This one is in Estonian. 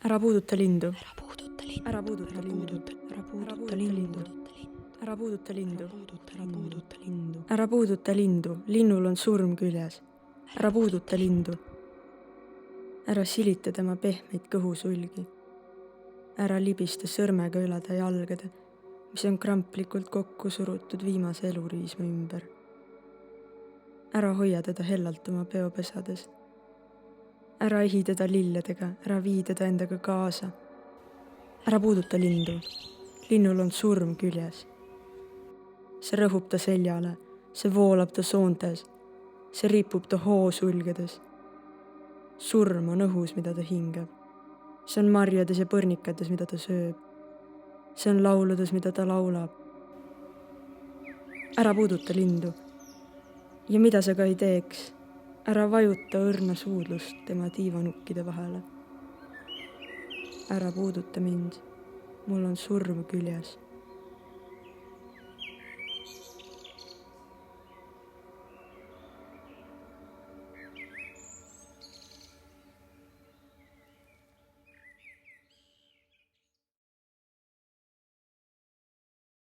Ära puuduta lindu. Ära puuduta lindu. Ära puuduta lindu. Ära puuduta lindu. Ära puuduta lindu. Ära puuduta lindu. Ära puuduta lindu. Linnul on surm küljes. Ära puuduta lindu. Ära silita tema pehmeid kõhusulgi. Ära libista sõrmega üle ta jalgade, mis on kramplikult kokku surutud viimase eluriisme ümber. Ära hoia teda hellalt oma peopesades. Ära ehi teda lilledega, ära vii teda endaga kaasa. Ära puuduta lindu. Linnul on surm küljes. See rõhub ta seljale, see voolab ta soontes, see ripub ta hoosulgedes. Surm on õhus, mida ta hingab. See on marjades ja põrnikates, mida ta sööb. See on lauludes, mida ta laulab. Ära puuduta lindu. Ja mida sa ka ei teeks, ära vajuta õrna suudlust tema tiivanukkide vahele. Ära puuduta mind, mul on surm küljes.